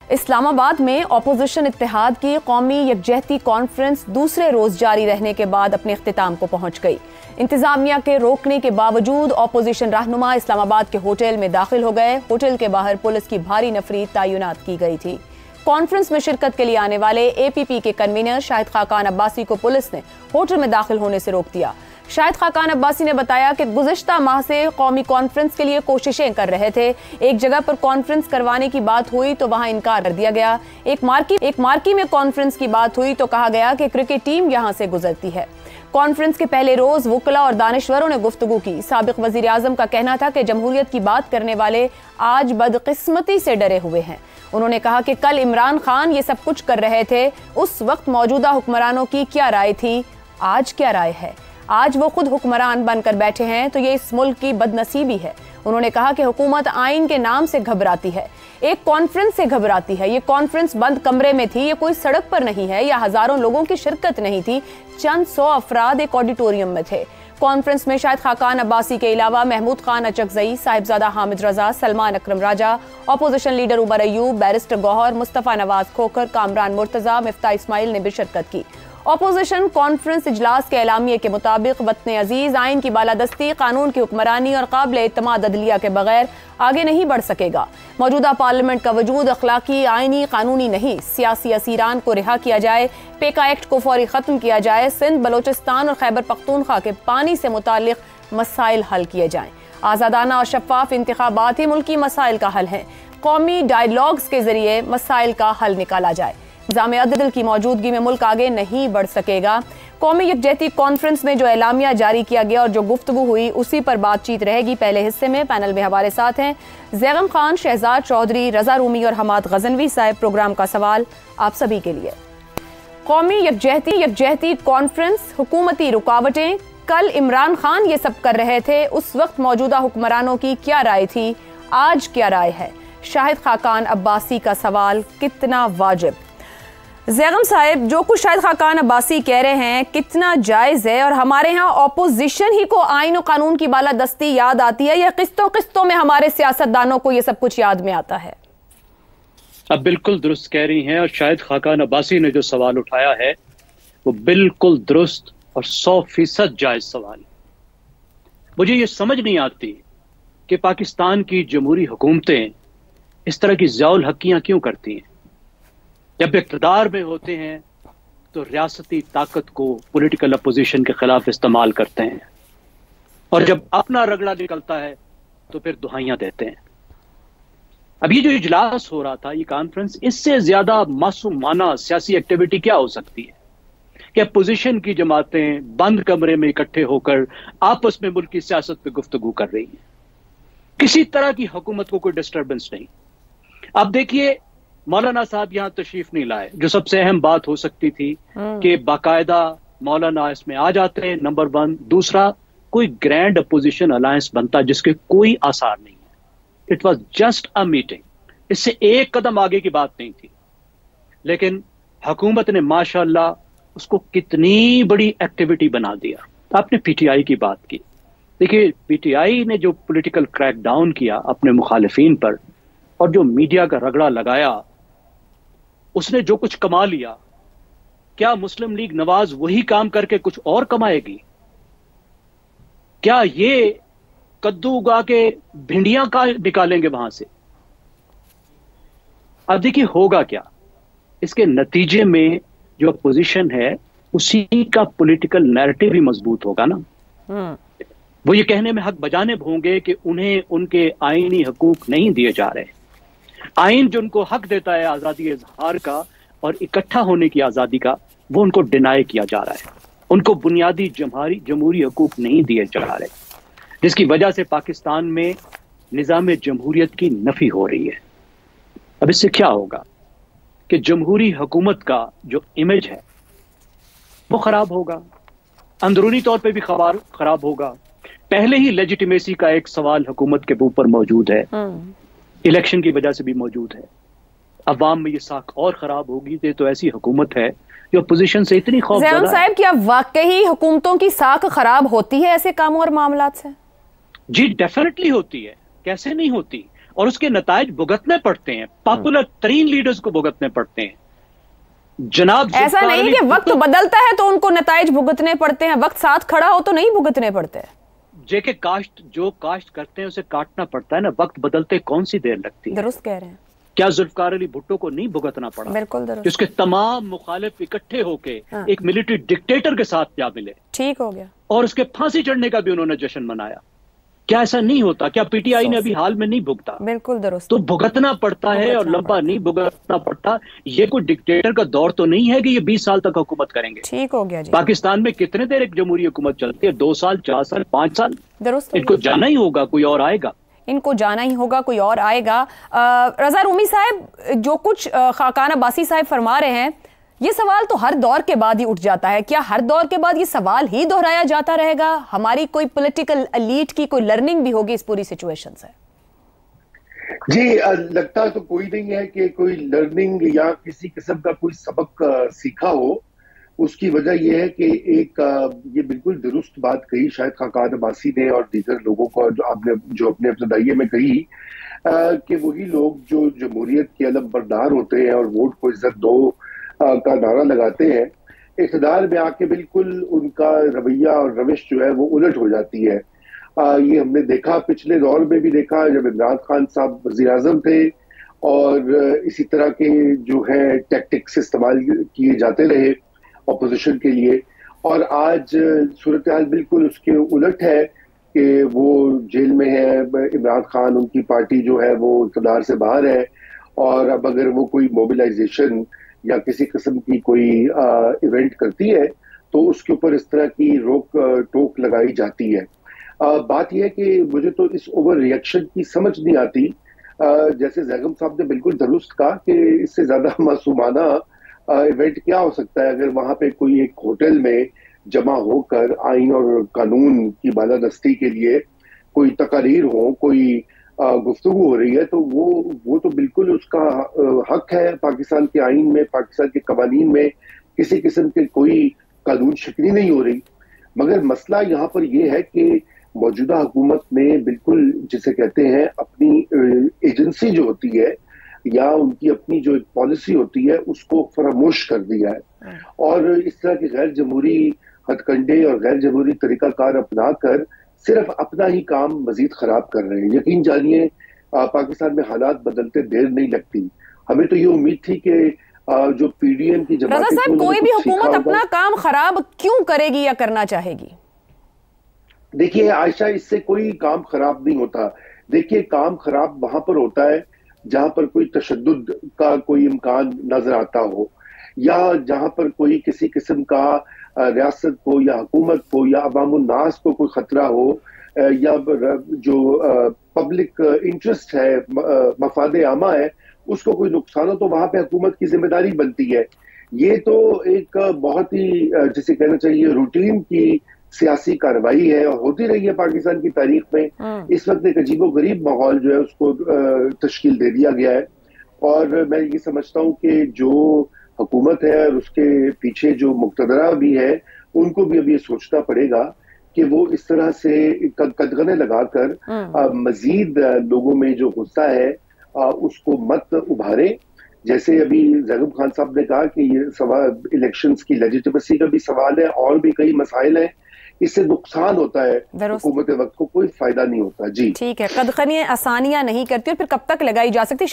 اسلام آباد میں اپوزیشن اتحاد کی قومی یکجہتی کانفرنس دوسرے روز جاری رہنے کے بعد اپنے اختتام کو پہنچ گئی۔ انتظامیہ کے روکنے کے باوجود اپوزیشن رہنما اسلام آباد کے ہوٹل میں داخل ہو گئے۔ ہوٹل کے باہر پولیس کی بھاری نفری تعینات کی گئی تھی۔ کانفرنس میں شرکت کے لیے آنے والے اے پی پی کے کنوینر شاہد خاقان عباسی کو پولیس نے ہوٹل میں داخل ہونے سے روک دیا۔ شاہد خاقان عباسی نے بتایا کہ گزشتہ ماہ سے قومی کانفرنس کے لیے کوششیں کر رہے تھے۔ ایک جگہ پر کانفرنس کروانے کی بات ہوئی تو وہاں انکار کر دیا گیا۔ ایک مارکی میں کانفرنس کی بات ہوئی تو کہا گیا کہ کرکٹ ٹیم یہاں سے گزرتی ہے۔ کانفرنس کے پہلے روز وکلاء اور دانشوروں نے گفتگو کی۔ سابق وزیر اعظم کا کہنا تھا کہ جمہوریت کی بات کرنے والے آج بدقسمتی سے ڈرے ہوئے ہیں۔ انہوں نے کہا کہ کل عمران خان یہ سب کچھ کر رہے تھے، اس وقت موجودہ حکمرانوں کی کیا رائے تھی، آج کیا رائے ہے؟ آج وہ خود حکمران بن کر بیٹھے ہیں تو یہ اس ملک کی بدنصیبی ہے۔ انہوں نے کہا کہ حکومت آئین کے نام سے گھبراتی ہے، ایک کانفرنس سے گھبراتی ہے۔ یہ کانفرنس بند کمرے میں تھی، یہ کوئی سڑک پر نہیں ہے یا ہزاروں لوگوں کی شرکت نہیں تھی، چند سو افراد ایک آڈیٹوریم میں تھے۔ کانفرنس میں شاہد خاقان عباسی کے علاوہ محمود خان اچکزئی، صاحبزادہ حامد رضا، سلمان اکرم راجہ، opposition leader Omar Ayub, barrister گوہر، مصطفیٰ نواز کھوکھر، کامران مرتضیٰ، مفتاح اسماعیل نے بھی شرکت کی۔ اپوزیشن کانفرنس اجلاس کے اعلامیے کے مطابق وطن عزیز آئین کی بالادستی، قانون کی حکمرانی اور قابل اعتماد عدلیہ کے بغیر آگے نہیں بڑھ سکے گا۔ موجودہ پارلیمنٹ کا وجود اخلاقی، آئینی، قانونی نہیں۔ سیاسی اسیران کو رہا کیا جائے، پیکا ایکٹ کو فوری ختم کیا جائے، سندھ، بلوچستان اور خیبر پختونخوا کے پانی سے متعلق مسائل حل کیے جائیں۔ آزادانہ اور شفاف انتخابات ہی ملکی مسائل کا حل ہیں۔ قومی ڈائیلاگز کے ذریعے مسائل کا حل نکالا جائے۔ نظام عدل کی موجودگی میں ملک آگے نہیں بڑھ سکے گا۔ قومی یکجہتی کانفرنس میں جو اعلامیہ جاری کیا گیا اور جو گفتگو ہوئی اسی پر بات چیت رہے گی۔ پہلے حصے میں پینل میں ہمارے ساتھ ہیں زیغم خان، شہزاد چودھری، رضا رومی اور حماد غزنوی صاحب۔ پروگرام کا سوال آپ سبھی کے لیے۔ قومی یکجہتی کانفرنس، حکومتی رکاوٹیں، کل عمران خان یہ سب کر رہے تھے، اس وقت موجودہ حکمرانوں کی کیا رائے تھی، آج کیا رائے ہے؟ شاہد خاقان عباسی کا سوال کتنا واجب؟ زیغم صاحب، جو کچھ شاہد خاقان عباسی کہہ رہے ہیں کتنا جائز ہے؟ اور ہمارے ہاں اپوزیشن ہی کو آئین و قانون کی بالادستی یاد آتی ہے یا قسطوں میں ہمارے سیاستدانوں کو یہ سب کچھ یاد میں آتا ہے؟ اب بالکل درست کہہ رہی ہیں، اور شاہد خاقان عباسی نے جو سوال اٹھایا ہے وہ بالکل درست اور 100% جائز سوال۔ مجھے یہ سمجھ نہیں آتی کہ پاکستان کی جمہوری حکومتیں اس طرح کی ضیاء الحقیاں کیوں کرتی ہیں۔ جب اقتدار میں ہوتے ہیں تو ریاستی طاقت کو پولیٹیکل اپوزیشن کے خلاف استعمال کرتے ہیں، اور جب اپنا رگڑا نکلتا ہے تو پھر دہائیاں دیتے ہیں۔ اب یہ جو اجلاس ہو رہا تھا، یہ کانفرنس، اس سے زیادہ معصومانہ سیاسی ایکٹیویٹی کیا ہو سکتی ہے کہ اپوزیشن کی جماعتیں بند کمرے میں اکٹھے ہو کر آپس میں ملک کی سیاست پہ گفتگو کر رہی ہیں۔ کسی طرح کی حکومت کو کوئی ڈسٹربنس نہیں۔ اب دیکھیے، مولانا صاحب یہاں تشریف نہیں لائے، جو سب سے اہم بات ہو سکتی تھی کہ باقاعدہ مولانا اس میں آ جاتے ہیں، نمبر 1۔ دوسرا، کوئی گرینڈ اپوزیشن الائنس بنتا جس کے کوئی آثار نہیں ہے۔ It was just a meeting, اس سے ایک قدم آگے کی بات نہیں تھی۔ لیکن حکومت نے ماشاءاللہ اس کو کتنی بڑی ایکٹیویٹی بنا دیا۔ آپ نے پی ٹی آئی کی بات کی، دیکھیے پی ٹی آئی نے جو پولیٹیکل کریک ڈاؤن کیا اپنے مخالفین پر، اور جو میڈیا کا رگڑا لگایا، اس نے جو کچھ کما لیا، کیا مسلم لیگ نواز وہی کام کر کے کچھ اور کمائے گی؟ کیا یہ کدو اگا کے بھنڈیاں کا نکالیں گے وہاں سے؟ اب دیکھیے ہوگا کیا، اس کے نتیجے میں جو اپوزیشن ہے اسی کا پولیٹیکل نیریٹو بھی مضبوط ہوگا نا۔ وہ یہ کہنے میں حق بجانب ہوں گے کہ انہیں ان کے آئینی حقوق نہیں دیے جا رہے۔ آئین جو ان کو حق دیتا ہے آزادی اظہار کا اور اکٹھا ہونے کی آزادی کا، وہ ان کو ڈینائی کیا جا رہا ہے۔ ان کو بنیادی جمہوری حقوق نہیں دیے جا رہے، جس کی وجہ سے پاکستان میں نظام جمہوریت کی نفی ہو رہی ہے۔ اب اس سے کیا ہوگا کہ جمہوری حکومت کا جو امیج ہے وہ خراب ہوگا، اندرونی طور پہ بھی خراب ہوگا۔ پہلے ہی لیجیٹیمیسی کا ایک سوال حکومت کے اوپر موجود ہے، الیکشن کی وجہ سے بھی موجود ہے۔ عوام میں یہ ساکھ اور خراب ہوگی تو ایسی حکومت ہے جو اپوزیشن سے اتنی خوف زدہ ہے۔ زیغم صاحب، کیا واقعی حکومتوں کی ساکھ خراب ہوتی ہے ایسے کاموں اور معاملات سے؟ جی ڈیفینیٹلی ہوتی ہے، کیسے نہیں ہوتی۔ اور اس کے نتائج بھگتنے پڑتے ہیں، پاپولر ترین لیڈرز کو بھگتنے پڑتے ہیں۔ جناب ایسا نہیں کہ وقت بدلتا ہے تو ان کو نتائج بھگتنے پڑتے ہیں، وقت ساتھ کھڑا ہو تو نہیں بھگتنے پڑتے۔ کہ جو کاشت کرتے ہیں اسے کاٹنا پڑتا ہے نا، وقت بدلتے کون سی دیر لگتی ہے۔ درست کہہ رہے ہیں۔ کیا ذوالفقار علی بھٹو کو نہیں بھگتنا پڑا؟ بالکل درست۔ اس کے تمام مخالف اکٹھے ہو کے ایک ملٹری ڈکٹیٹر کے ساتھ جا ملے، ٹھیک ہو گیا، اور اس کے پھانسی چڑھنے کا بھی انہوں نے جشن منایا۔ کیا ایسا نہیں ہوتا؟ کیا پی ٹی آئی نے ابھی حال میں نہیں بھگتا؟ بالکل درست۔ تو بھگتنا پڑتا ہے، اور لمبا نہیں بھگتنا پڑتا۔ یہ کوئی ڈکٹیٹر کا دور تو نہیں ہے کہ یہ 20 سال تک حکومت کریں گے۔ ٹھیک ہو گیا جی۔ پاکستان میں کتنے دیر ایک جمہوری حکومت چلتی ہے؟ 2 سال، 4 سال، 5 سال؟ درست۔ ان کو جانا ہی ہوگا، کوئی اور آئے گا۔ ان کو جانا ہی ہوگا، کوئی اور آئے گا۔ رضا رومی صاحب، جو کچھ خاقان عباسی صاحب فرما رہے ہیں، یہ سوال تو ہر دور کے بعد ہی اٹھ جاتا ہے۔ کیا ہر دور کے بعد یہ سوال ہی دہرایا جاتا رہے گا؟ ہماری کوئی پولیٹیکل ایلیٹ کی کوئی لرننگ بھی ہوگی اس پوری سچویشن سے؟ جی، لگتا تو کوئی نہیں ہے کہ کوئی لرننگ یا کسی قسم کا کوئی سبق سیکھا ہو۔ اس کی وجہ یہ ہے کہ یہ بالکل درست بات کہی شاید خاقان عباسی نے اور دیگر لوگوں کو، جو اپنے ابتدائیے میں کہی کہ وہی لوگ جو جمہوریت کے علم بردار ہوتے ہیں اور ووٹ کو عزت دو کا نعرہ لگاتے ہیں، اقتدار میں آ کے بالکل ان کا رویہ اور روش جو ہے وہ الٹ ہو جاتی ہے۔ یہ ہم نے دیکھا، پچھلے دور میں بھی دیکھا جب عمران خان صاحب وزیر اعظم تھے، اور اسی طرح کے جو ہے ٹیکٹکس استعمال کیے جاتے رہے اپوزیشن کے لیے، اور آج صورتحال بالکل اس کے الٹ ہے کہ وہ جیل میں ہے عمران خان، ان کی پارٹی جو ہے وہ اقتدار سے باہر ہے، اور اب اگر وہ کوئی موبلائزیشن یا کسی قسم کی کوئی ایونٹ کرتی ہے تو اس کے اوپر اس طرح کی روک ٹوک لگائی جاتی ہے۔ بات یہ ہے کہ مجھے تو اس اوور ریئیکشن کی سمجھ نہیں آتی۔ جیسے زیغم صاحب نے بالکل درست کہا کہ اس سے زیادہ معصومانہ ایونٹ کیا ہو سکتا ہے اگر وہاں پہ کوئی ایک ہوٹل میں جمع ہو کر آئین اور قانون کی بالادستی کے لیے کوئی تقاریر ہو، کوئی گفتگو ہو رہی ہے، تو وہ تو بالکل اس کا حق ہے۔ پاکستان کے آئین میں، پاکستان کے قوانین میں کسی قسم کے کوئی قانون شکنی نہیں ہو رہی، مگر مسئلہ یہاں پر یہ ہے کہ موجودہ حکومت نے بالکل جسے کہتے ہیں اپنی ایجنسی جو ہوتی ہے یا ان کی اپنی جو پالیسی ہوتی ہے اس کو فراموش کر دیا ہے، اور اس طرح کے غیر جمہوری ہتھ کنڈے اور غیر جمہوری طریقہ کار اپنا کر صرف اپنا ہی کام مزید خراب کر رہے ہیں۔ یقین جانیے پاکستان میں حالات بدلتے دیر نہیں لگتی۔ ہمیں تو یہ امید تھی کہ جو پی ڈی ایم کی جماعت، رضا صاحب، کوئی بھی حکومت اپنا کام خراب کیوں کرے گی یا کرنا چاہے گی؟ دیکھیے عائشہ، اس سے کوئی کام خراب نہیں ہوتا۔ دیکھیے کام خراب وہاں پر ہوتا ہے جہاں پر کوئی تشدد کا کوئی امکان نظر آتا ہو، یا جہاں پر کوئی کسی قسم کا ریاست کو یا حکومت کو یا عوام الناس کو کوئی خطرہ ہو، یا جو پبلک انٹرسٹ ہے، مفاد عامہ ہے، اس کو کوئی نقصان ہو، تو وہاں پہ حکومت کی ذمہ داری بنتی ہے۔ یہ تو ایک بہت ہی جسے کہنا چاہیے روٹین کی سیاسی کارروائی ہے، اور ہوتی رہی ہے پاکستان کی تاریخ میں۔ اس وقت ایک عجیب و غریب ماحول جو ہے اس کو تشکیل دے دیا گیا ہے، اور میں یہ سمجھتا ہوں کہ جو حکومت ہے اور اس کے پیچھے جو مقتدرہ بھی ہے، ان کو بھی اب یہ سوچنا پڑے گا کہ وہ اس طرح سے قدغنے لگا کر مزید لوگوں میں جو غصہ ہے اس کو مت ابھارے۔ جیسے ابھی زیغم خان صاحب نے کہا کہ یہ سوال الیکشنز کی لیجیٹیمیسی کا بھی سوال ہے، اور بھی کئی مسائل ہیں۔ اس سے نقصان ہوتا ہے حکومت وقت کو، کوئی فائدہ نہیں ہوتا۔ جی ٹھیک ہے، قدغنیں آسانیاں نہیں کرتی، اور پھر کب تک لگائی جا سکتی؟